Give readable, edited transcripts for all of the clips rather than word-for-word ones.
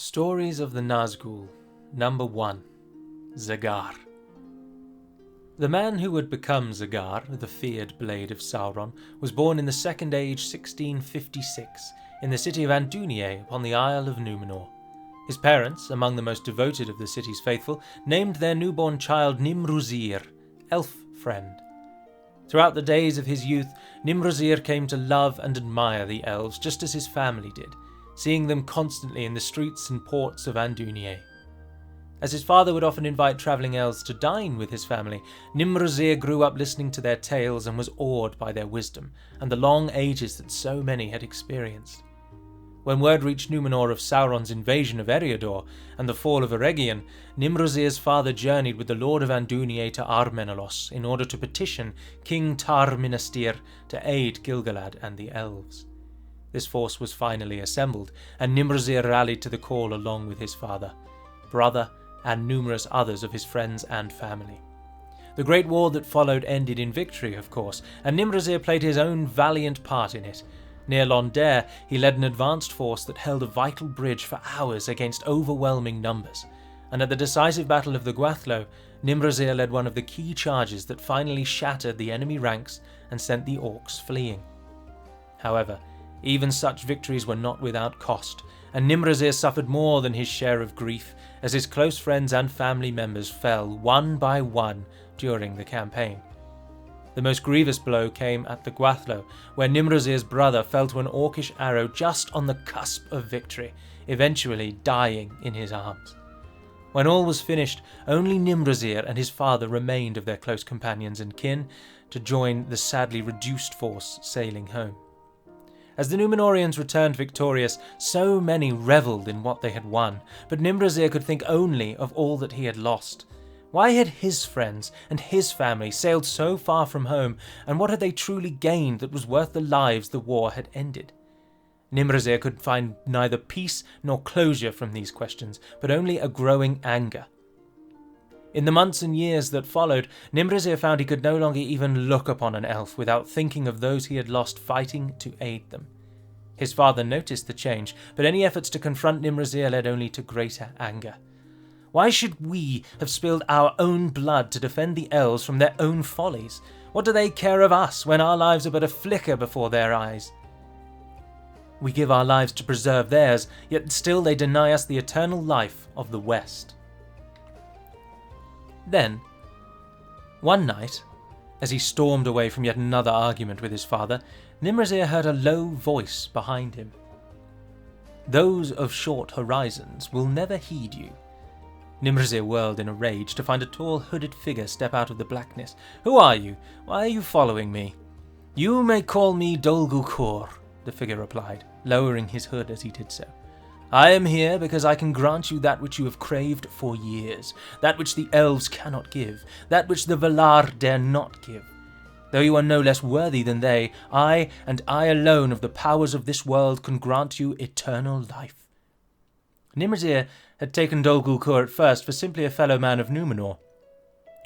Stories of the Nazgûl, Number 1, Zagar. The man who would become Zagar, the feared blade of Sauron, was born in the Second Age 1656 in the city of Andúnié upon the Isle of Númenórean. His parents, among the most devoted of the city's faithful, named their newborn child Nimruzir, elf friend. Throughout the days of his youth, Nimruzir came to love and admire the elves just as his family did, seeing them constantly in the streets and ports of Andúnié. As his father would often invite travelling elves to dine with his family, Nimruzir grew up listening to their tales and was awed by their wisdom and the long ages that so many had experienced. When word reached Númenor of Sauron's invasion of Eriador and the fall of Eregion, Nimruzir's father journeyed with the Lord of Andúnié to Armenelos in order to petition King Tar-Minastir to aid Gil-galad and the elves. This force was finally assembled, and Nimruzir rallied to the call along with his father, brother, and numerous others of his friends and family. The great war that followed ended in victory, of course, and Nimruzir played his own valiant part in it. Near Londare, he led an advanced force that held a vital bridge for hours against overwhelming numbers, and at the decisive battle of the Gwathlo, Nimruzir led one of the key charges that finally shattered the enemy ranks and sent the orcs fleeing. However, even such victories were not without cost, and Nimruzir suffered more than his share of grief as his close friends and family members fell one by one during the campaign. The most grievous blow came at the Gwathlo, where Nimruzir's brother fell to an orcish arrow just on the cusp of victory, eventually dying in his arms. When all was finished, only Nimruzir and his father remained of their close companions and kin to join the sadly reduced force sailing home. As the Númenóreans returned victorious, so many revelled in what they had won, but Nimruzir could think only of all that he had lost. Why had his friends and his family sailed so far from home, and what had they truly gained that was worth the lives the war had ended? Nimruzir could find neither peace nor closure from these questions, but only a growing anger. In the months and years that followed, Nimruzir found he could no longer even look upon an elf without thinking of those he had lost fighting to aid them. His father noticed the change, but any efforts to confront Nimruzir led only to greater anger. Why should we have spilled our own blood to defend the elves from their own follies? What do they care of us when our lives are but a flicker before their eyes? We give our lives to preserve theirs, yet still they deny us the eternal life of the West. Then, one night, as he stormed away from yet another argument with his father, Nimruzir heard a low voice behind him. "Those of short horizons will never heed you." Nimruzir whirled in a rage to find a tall hooded figure step out of the blackness. "Who are you? Why are you following me?" "You may call me Dol Guldur," the figure replied, lowering his hood as he did so. "I am here because I can grant you that which you have craved for years, that which the elves cannot give, that which the Valar dare not give. Though you are no less worthy than they, I, and I alone of the powers of this world, can grant you eternal life." Nimruzir had taken Dol Guldur at first for simply a fellow man of Númenor,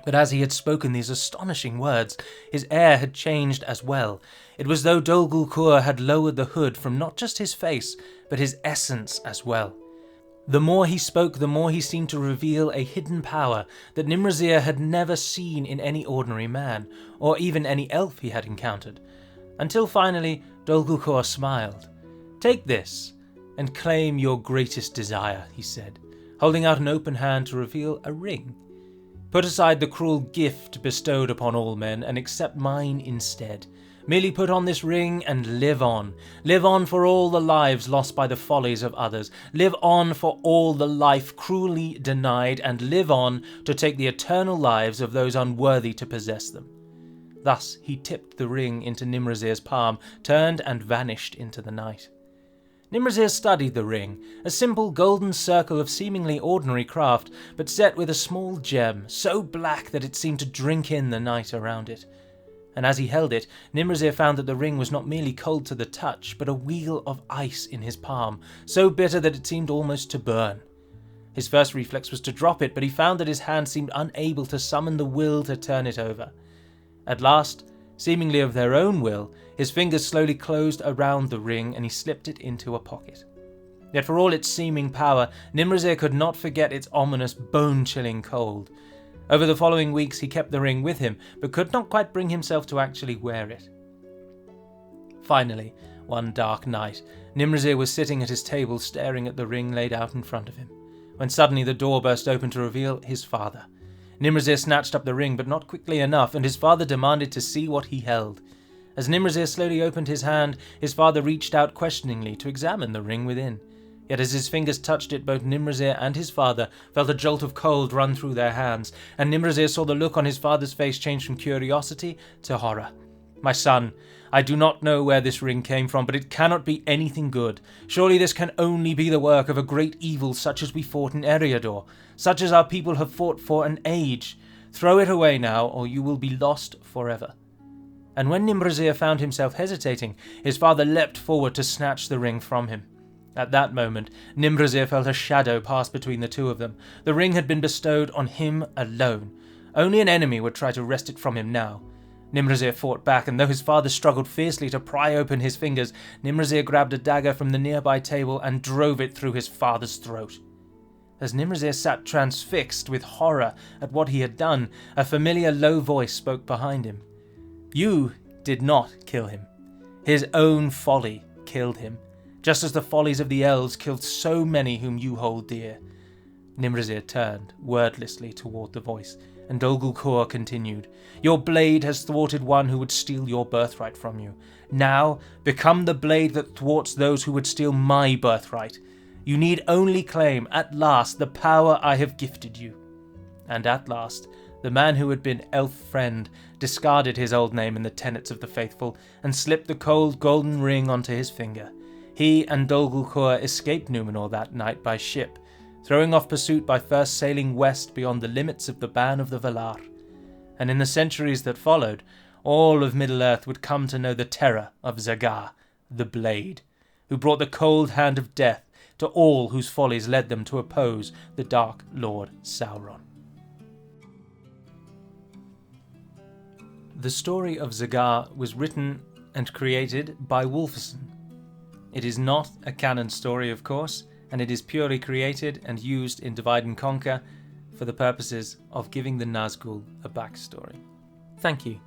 but as he had spoken these astonishing words, his air had changed as well. It was though Dol Guldur had lowered the hood from not just his face, but his essence as well. The more he spoke, the more he seemed to reveal a hidden power that Nimruzir had never seen in any ordinary man, or even any elf he had encountered, until finally Dol Guldur smiled. "Take this, and claim your greatest desire," he said, holding out an open hand to reveal a ring. "Put aside the cruel gift bestowed upon all men, and accept mine instead. Merely put on this ring and live on. Live on for all the lives lost by the follies of others. Live on for all the life cruelly denied, and live on to take the eternal lives of those unworthy to possess them." Thus he tipped the ring into Nimruzir's palm, turned and vanished into the night. Nimruzir studied the ring, a simple golden circle of seemingly ordinary craft, but set with a small gem, so black that it seemed to drink in the night around it. And as he held it, Nimruzir found that the ring was not merely cold to the touch, but a wheel of ice in his palm, so bitter that it seemed almost to burn. His first reflex was to drop it, but he found that his hand seemed unable to summon the will to turn it over. At last, seemingly of their own will, his fingers slowly closed around the ring and he slipped it into a pocket. Yet for all its seeming power, Nimrozir could not forget its ominous, bone-chilling cold. Over the following weeks he kept the ring with him, but could not quite bring himself to actually wear it. Finally, one dark night, Nimrozir was sitting at his table staring at the ring laid out in front of him, when suddenly the door burst open to reveal his father. Nimrozir snatched up the ring, but not quickly enough, and his father demanded to see what he held. As Nimrozir slowly opened his hand, his father reached out questioningly to examine the ring within. Yet as his fingers touched it, both Nimrozir and his father felt a jolt of cold run through their hands, and Nimrozir saw the look on his father's face change from curiosity to horror. "My son, I do not know where this ring came from, but it cannot be anything good. Surely this can only be the work of a great evil such as we fought in Eriador, such as our people have fought for an age. Throw it away now, or you will be lost forever." And when Nimrozir found himself hesitating, his father leapt forward to snatch the ring from him. At that moment, Nimrozir felt a shadow pass between the two of them. The ring had been bestowed on him alone. Only an enemy would try to wrest it from him now. Nimrozir fought back, and though his father struggled fiercely to pry open his fingers, Nimrozir grabbed a dagger from the nearby table and drove it through his father's throat. As Nimrozir sat transfixed with horror at what he had done, a familiar low voice spoke behind him. "You did not kill him. His own folly killed him, just as the follies of the elves killed so many whom you hold dear." Nimrozir turned wordlessly toward the voice, and Dol Guldur continued, "Your blade has thwarted one who would steal your birthright from you. Now become the blade that thwarts those who would steal my birthright. You need only claim, at last, the power I have gifted you." And at last, the man who had been elf friend discarded his old name in the tenets of the faithful and slipped the cold golden ring onto his finger. He and Dol Guldur escaped Númenor that night by ship, throwing off pursuit by first sailing west beyond the limits of the Ban of the Valar. And in the centuries that followed, all of Middle-earth would come to know the terror of Zagar, the Blade, who brought the cold hand of death to all whose follies led them to oppose the Dark Lord Sauron. The story of Zagar was written and created by Wolfeson. It is not a canon story, of course, and it is purely created and used in Divide and Conquer for the purposes of giving the Nazgûl a backstory. Thank you.